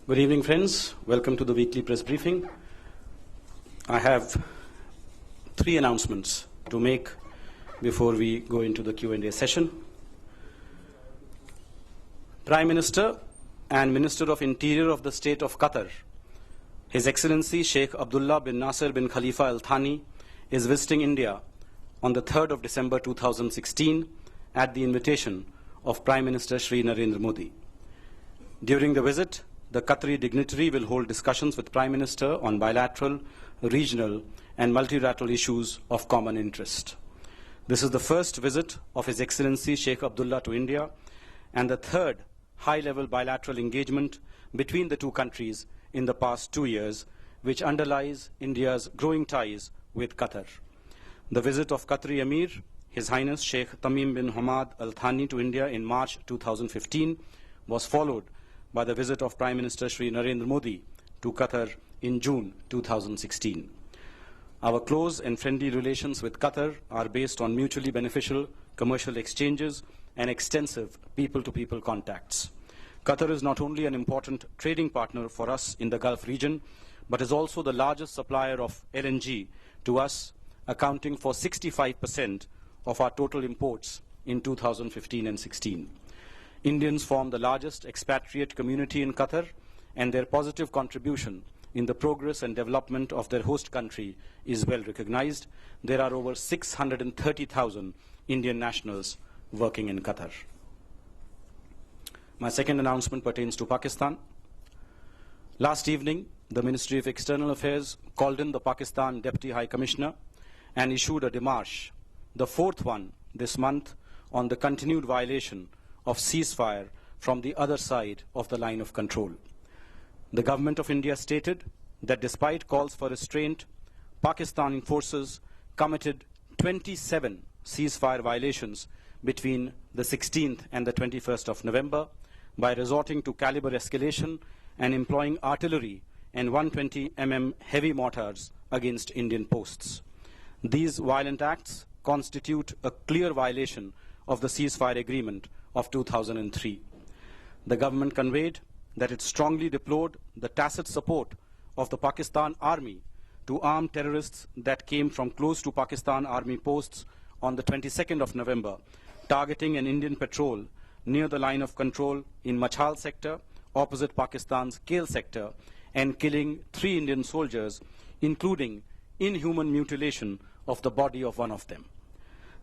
Good evening, friends. Welcome to the weekly press briefing. I have three announcements to make before we go into the Q&A session. Prime Minister and Minister of Interior of the State of Qatar, His Excellency Sheikh Abdullah bin Nasser bin Khalifa Al Thani, is visiting India on the 3rd of December 2016 at the invitation of Prime Minister Shri Narendra Modi. During the visit, the Qatari dignitary will hold discussions with Prime Minister on bilateral, regional and multilateral issues of common interest. This is the first visit of His Excellency Sheikh Abdullah to India and the third high-level bilateral engagement between the two countries in the past 2 years, which underlies India's growing ties with Qatar. The visit of Qatari Emir, His Highness Sheikh Tamim bin Hamad Al Thani to India in March 2015 was followed by the visit of Prime Minister Shri Narendra Modi to Qatar in June 2016. Our close and friendly relations with Qatar are based on mutually beneficial commercial exchanges and extensive people-to-people contacts. Qatar is not only an important trading partner for us in the Gulf region, but is also the largest supplier of LNG to us, accounting for 65% of our total imports in 2015 and 16. Indians form the largest expatriate community in Qatar, and their positive contribution in the progress and development of their host country is well recognized. There are over 630,000 Indian nationals working in Qatar. My second announcement pertains to Pakistan. Last evening, the Ministry of External Affairs called in the Pakistan Deputy High Commissioner and issued a démarche, the fourth one this month, on the continued violation of ceasefire from the other side of the line of control. The Government of India stated that despite calls for restraint, Pakistani forces committed 27 ceasefire violations between the 16th and the 21st of November by resorting to caliber escalation and employing artillery and 120 mm heavy mortars against Indian posts. These violent acts constitute a clear violation of the ceasefire agreement of 2003. The government conveyed that it strongly deplored the tacit support of the Pakistan Army to armed terrorists that came from close to Pakistan Army posts on the 22nd of November, targeting an Indian patrol near the line of control in Machhal sector, opposite Pakistan's Kale sector, and killing 3 Indian soldiers, including inhuman mutilation of the body of one of them.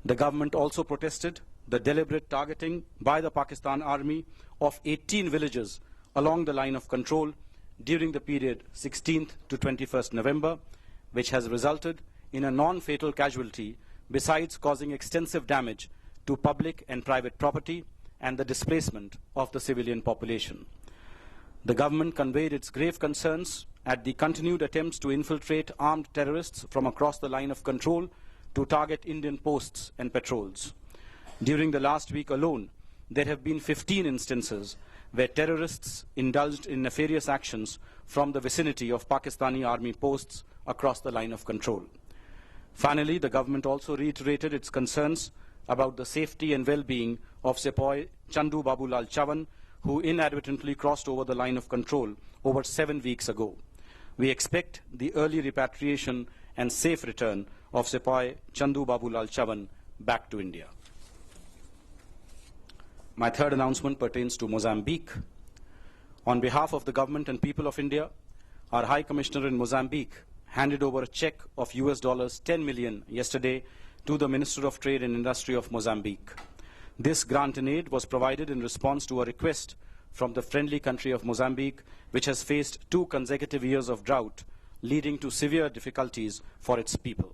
The government also protested the deliberate targeting by the Pakistan Army of 18 villages along the line of control during the period 16th to 21st November, which has resulted in a non-fatal casualty besides causing extensive damage to public and private property and the displacement of the civilian population. The government conveyed its grave concerns at the continued attempts to infiltrate armed terrorists from across the line of control to target Indian posts and patrols. During the last week alone, there have been 15 instances where terrorists indulged in nefarious actions from the vicinity of Pakistani army posts across the line of control. Finally, the government also reiterated its concerns about the safety and well-being of Sepoy Chandu Babulal Chavan, who inadvertently crossed over the line of control over 7 weeks ago. We expect the early repatriation and safe return of Sepoy Chandu Babulal Chavan back to India. My third announcement pertains to Mozambique. On behalf of the government and people of India, our High Commissioner in Mozambique handed over a check of US $10 million yesterday to the Minister of Trade and Industry of Mozambique. This grant in aid was provided in response to a request from the friendly country of Mozambique, which has faced 2 consecutive years of drought, leading to severe difficulties for its people.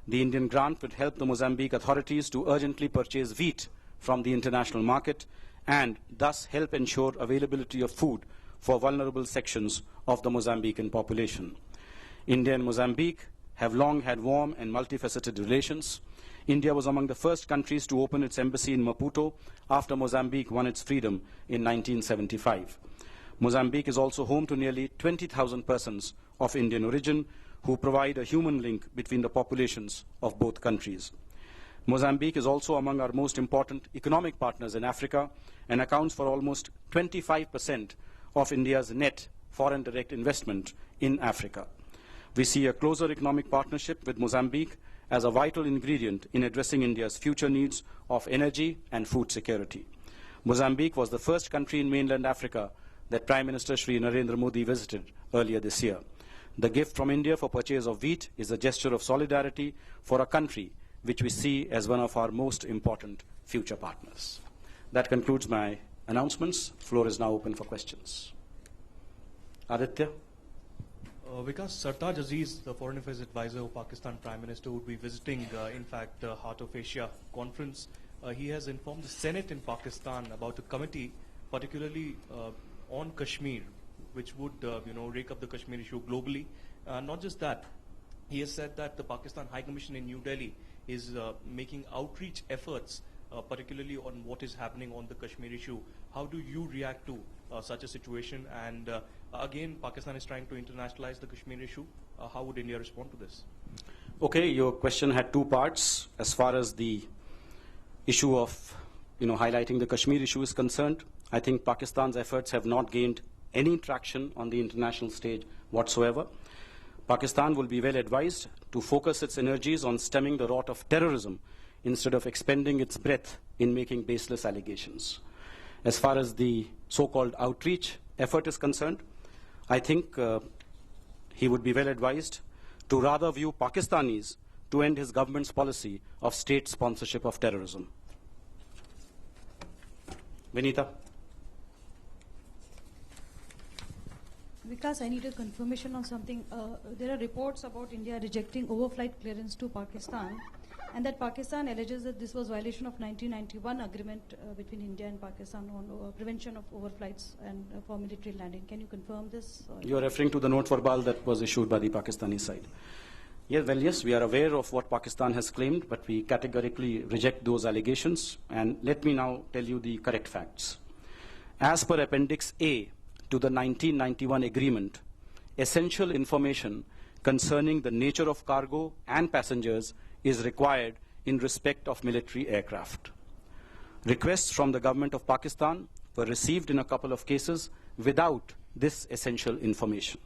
The Indian grant would help the Mozambique authorities to urgently purchase wheat from the international market and thus help ensure availability of food for vulnerable sections of the Mozambican population. India and Mozambique have long had warm and multifaceted relations. India was among the first countries to open its embassy in Maputo after Mozambique won its freedom in 1975. Mozambique is also home to nearly 20,000 persons of Indian origin who provide a human link between the populations of both countries. Mozambique is also among our most important economic partners in Africa and accounts for almost 25% of India's net foreign direct investment in Africa. We see a closer economic partnership with Mozambique as a vital ingredient in addressing India's future needs of energy and food security. Mozambique was the first country in mainland Africa that Prime Minister Shri Narendra Modi visited earlier this year. The gift from India for purchase of wheat is a gesture of solidarity for a country which we see as one of our most important future partners. That concludes my announcements. Floor is now open for questions. Aditya? Vikas, Sartaj Aziz, the Foreign Affairs Advisor of Pakistan Prime Minister, would be visiting, in fact, the Heart of Asia conference. He has informed the Senate in Pakistan about a committee, particularly on Kashmir, which would, rake up the Kashmir issue globally. Not just that, he has said that the Pakistan High Commission in New Delhi is making outreach efforts, particularly on what is happening on the Kashmir issue. How do you react to such a situation? And again, Pakistan is trying to internationalize the Kashmir issue. How would India respond to this? Okay, your question had two parts. As far as the issue of highlighting the Kashmir issue is concerned, I think Pakistan's efforts have not gained any traction on the international stage whatsoever. Pakistan will be well advised to focus its energies on stemming the rot of terrorism instead of expending its breath in making baseless allegations. As far as the so-called outreach effort is concerned, I think he would be well advised to rather view Pakistanis to end his government's policy of state sponsorship of terrorism. Vinita? Vikas, I need a confirmation on something. There are reports about India rejecting overflight clearance to Pakistan, and that Pakistan alleges that this was violation of 1991 agreement between India and Pakistan on prevention of overflights and for military landing. Can you confirm this? You are referring to the note verbal that was issued by the Pakistani side. Yeah, well, yes, we are aware of what Pakistan has claimed, but we categorically reject those allegations. And let me now tell you the correct facts. As per Appendix A to the 1991 agreement, essential information concerning the nature of cargo and passengers is required in respect of military aircraft. Requests from the government of Pakistan were received in a couple of cases without this essential information.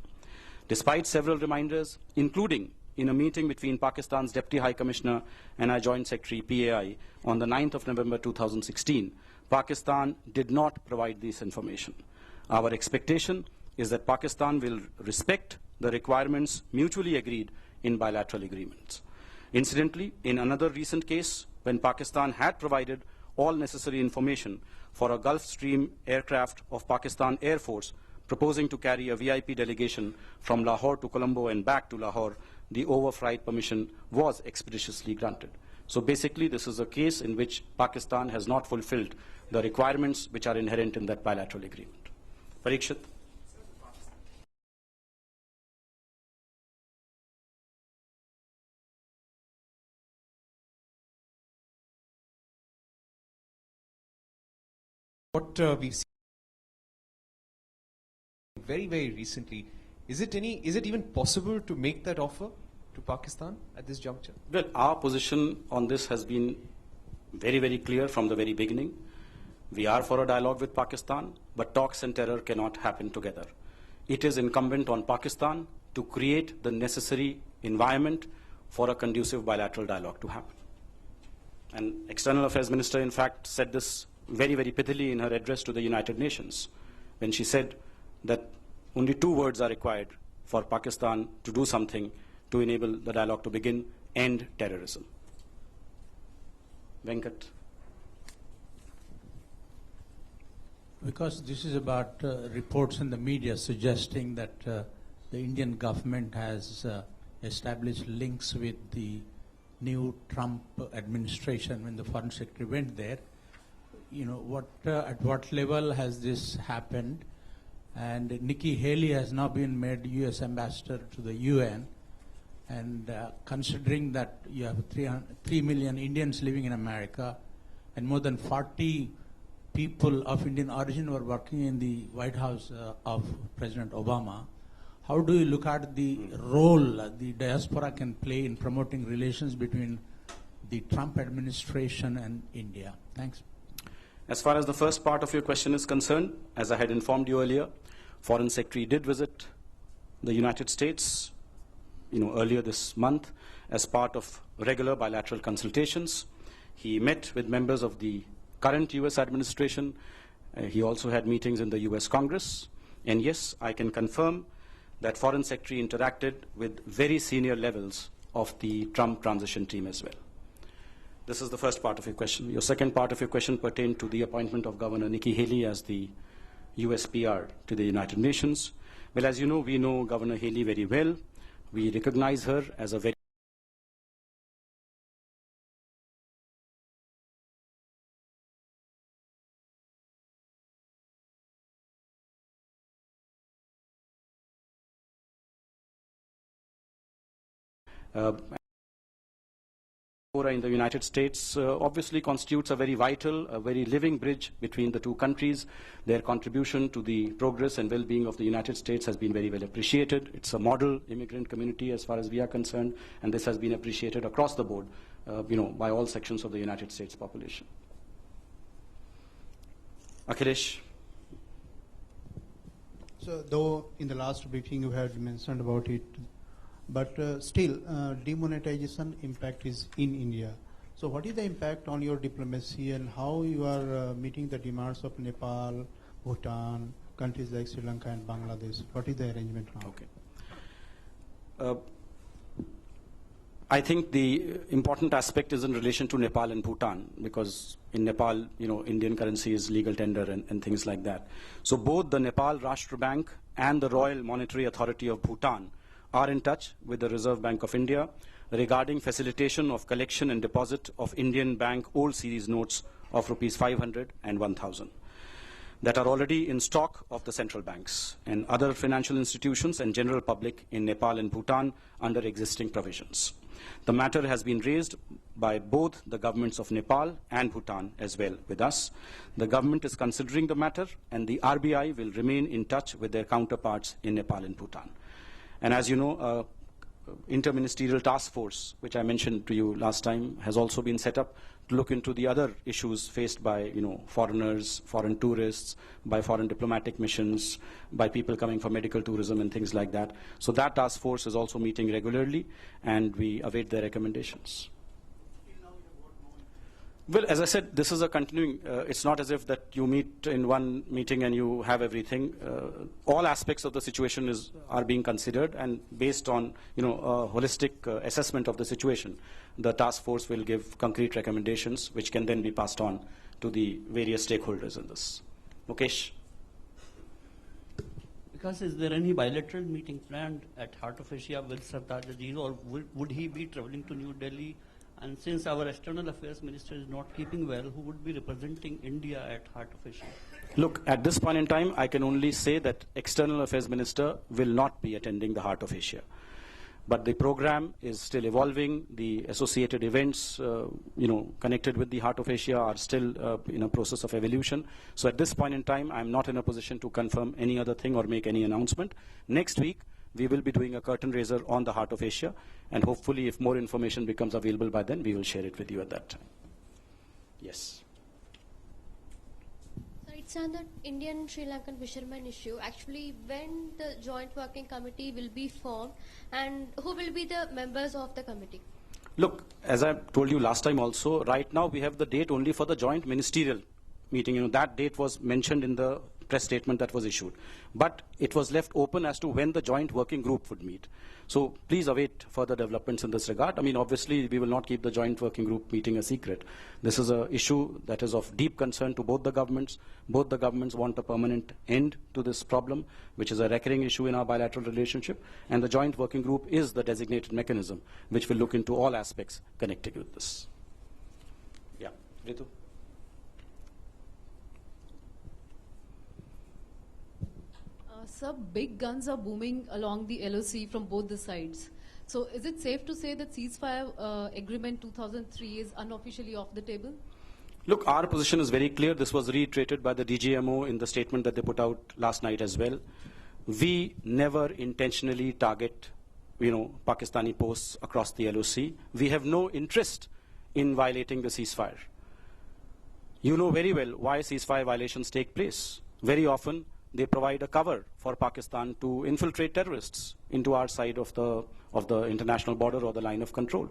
Despite several reminders, including in a meeting between Pakistan's Deputy High Commissioner and our Joint Secretary PAI on the 9th of November 2016, Pakistan did not provide this information. Our expectation is that Pakistan will respect the requirements mutually agreed in bilateral agreements. Incidentally, in another recent case, when Pakistan had provided all necessary information for a Gulf Stream aircraft of Pakistan Air Force proposing to carry a VIP delegation from Lahore to Colombo and back to Lahore, the overflight permission was expeditiously granted. So basically, this is a case in which Pakistan has not fulfilled the requirements which are inherent in that bilateral agreement. Parikshit? What we've seen very, very recently, is it even possible to make that offer to Pakistan at this juncture? Well, our position on this has been very, very clear from the very beginning. We are for a dialogue with Pakistan, but talks and terror cannot happen together. It is incumbent on Pakistan to create the necessary environment for a conducive bilateral dialogue to happen. And External Affairs Minister, in fact, said this very, very pithily in her address to the United Nations, when she said that only two words are required for Pakistan to do something to enable the dialogue to begin: end terrorism. Venkat? Because this is about reports in the media suggesting that the Indian government has established links with the new Trump administration when the Foreign Secretary went there. At what level has this happened? And Nikki Haley has now been made U.S. ambassador to the UN. And considering that you have 3 million Indians living in America, and more than 40 people of Indian origin were working in the White House of President Obama, how do you look at the role the diaspora can play in promoting relations between the Trump administration and India? Thanks. As far as the first part of your question is concerned, as I had informed you earlier, Foreign Secretary did visit the United States, earlier this month as part of regular bilateral consultations. He met with members of the current US administration. He also had meetings in the US Congress. And yes, I can confirm that Foreign Secretary interacted with very senior levels of the Trump transition team as well. This is the first part of your question. Your second part of your question pertained to the appointment of Governor Nikki Haley as the US PR to the United Nations. Well, as you know, we know Governor Haley very well. We recognize her as a very in the United States obviously constitutes a very vital, a very living bridge between the two countries. Their contribution to the progress and well-being of the United States has been very well appreciated. It's a model immigrant community as far as we are concerned, and this has been appreciated across the board, by all sections of the United States population. Akhilesh. So, though in the last briefing you had mentioned about it, but still, demonetization impact is in India. So what is the impact on your diplomacy, and how you are meeting the demands of Nepal, Bhutan, countries like Sri Lanka and Bangladesh? What is the arrangement now? Okay. I think the important aspect is in relation to Nepal and Bhutan, because in Nepal, Indian currency is legal tender and things like that. So both the Nepal Rashtra Bank and the Royal Monetary Authority of Bhutan are in touch with the Reserve Bank of India regarding facilitation of collection and deposit of Indian Bank old series notes of rupees 500 and 1000 that are already in stock of the central banks and other financial institutions and general public in Nepal and Bhutan under existing provisions. The matter has been raised by both the governments of Nepal and Bhutan as well with us. The government is considering the matter, and the RBI will remain in touch with their counterparts in Nepal and Bhutan. And as you know, interministerial task force, which I mentioned to you last time, has also been set up to look into the other issues faced by foreigners, foreign tourists, by foreign diplomatic missions, by people coming for medical tourism and things like that. So that task force is also meeting regularly, and we await their recommendations. Well, as I said, this is a continuing, it's not as if that you meet in one meeting and you have everything. All aspects of the situation are being considered, and based on a holistic assessment of the situation, the task force will give concrete recommendations which can then be passed on to the various stakeholders in this. Mukesh? Because is there any bilateral meeting planned at Heart of Asia with Sardar Aziz, or would he be traveling to New Delhi? And since our External Affairs Minister is not keeping well, who would be representing India at Heart of Asia? Look, at this point in time, I can only say that External Affairs Minister will not be attending the Heart of Asia. But the program is still evolving. The associated events, connected with the Heart of Asia are still in a process of evolution. So at this point in time, I'm not in a position to confirm any other thing or make any announcement. Next week, we will be doing a curtain raiser on the Heart of Asia, and hopefully if more information becomes available by then, we will share it with you at that time. Yes. So it's on the Indian-Sri Lankan fishermen issue. Actually, when the joint working committee will be formed, and who will be the members of the committee? Look, as I told you last time also, right now we have the date only for the joint ministerial meeting. That date was mentioned in the press statement that was issued. But it was left open as to when the joint working group would meet. So please await further developments in this regard. I mean, obviously, we will not keep the joint working group meeting a secret. This is an issue that is of deep concern to both the governments. Both the governments want a permanent end to this problem, which is a recurring issue in our bilateral relationship. And the joint working group is the designated mechanism which will look into all aspects connected with this. Yeah, Ritu? Sir, big guns are booming along the LOC from both the sides. So is it safe to say that ceasefire agreement 2003 is unofficially off the table? Look, our position is very clear. This was reiterated by the DGMO in the statement that they put out last night as well. We never intentionally target, Pakistani posts across the LOC. We have no interest in violating the ceasefire. You know very well why ceasefire violations take place. Very often, they provide a cover for Pakistan to infiltrate terrorists into our side of the international border or the line of control.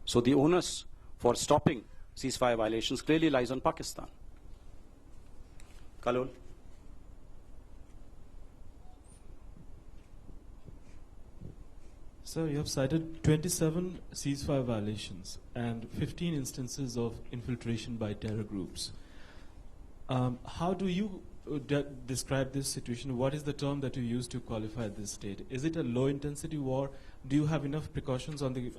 So the onus for stopping ceasefire violations clearly lies on Pakistan. Kalol. Sir, you have cited 27 ceasefire violations and 15 instances of infiltration by terror groups. How do you describe this situation? What is the term that you use to qualify this state? Is it a low-intensity war? Do you have enough precautions on the?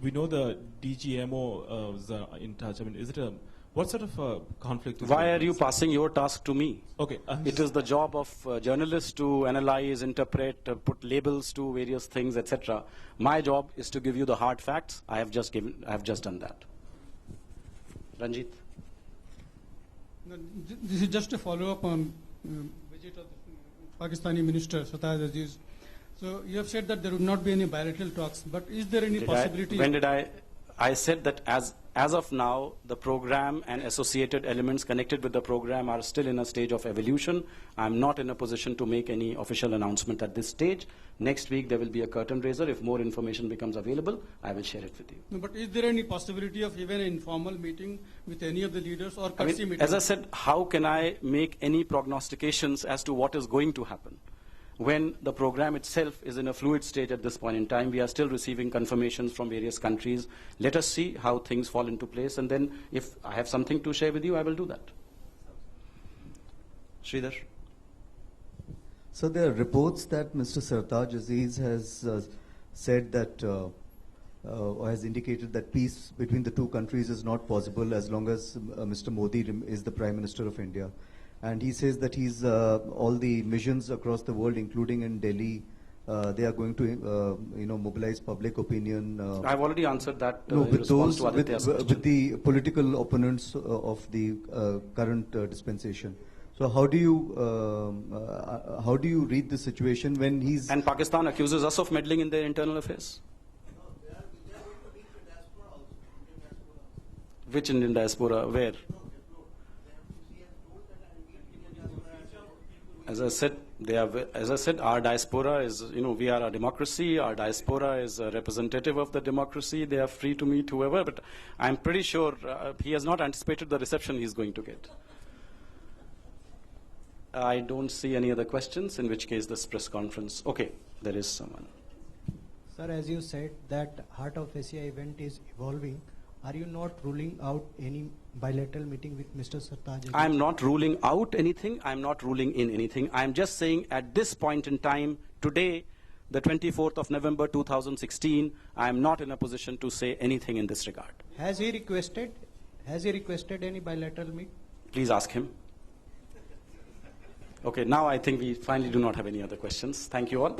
We know the DGMO is in touch. I mean, is it a what sort of conflict? Why are you passing your task to me? Okay, it is the job of journalists to analyze, interpret, put labels to various things, etc. My job is to give you the hard facts. I have just done that. Ranjit. This is just a follow-up on visit of the Pakistani Minister Sartaj Aziz. So you have said that there would not be any bilateral talks, but is there any possibility? When did I said that as of now, the program and associated elements connected with the program are still in a stage of evolution. I'm not in a position to make any official announcement at this stage. Next week there will be a curtain raiser. If more information becomes available, I will share it with you. No, but is there any possibility of even an informal meeting with any of the leaders or courtesy meeting? As I said, how can I make any prognostications as to what is going to happen? When the program itself is in a fluid state at this point in time, we are still receiving confirmations from various countries. Let us see how things fall into place, and then if I have something to share with you, I will do that. Sridhar. So there are reports that Mr. Sartaj Aziz has said that, or has indicated that peace between the two countries is not possible as long as Mr. Modi is the Prime Minister of India. And he says that he's all the missions across the world, including in Delhi, they are going to mobilize public opinion. I've already answered that no, in with response those, to Aditya's with the political opponents of the current dispensation. So how do you read the situation when he's... And Pakistan accuses us of meddling in their internal affairs? Which Indian diaspora? Where? As I said, our diaspora is, we are a democracy. Our diaspora is a representative of the democracy. They are free to meet whoever, but I'm pretty sure he has not anticipated the reception he's going to get. I don't see any other questions, in which case this press conference. Okay, there is someone. Sir, as you said that Heart of Asia event is evolving, are you not ruling out any bilateral meeting with Mr. Sartaj? I'm not ruling out anything. I'm not ruling in anything. I'm just saying at this point in time, today, the 24th of November 2016, I'm not in a position to say anything in this regard. Has he requested any bilateral meet? Please ask him. Okay, now I think we finally do not have any other questions. Thank you all.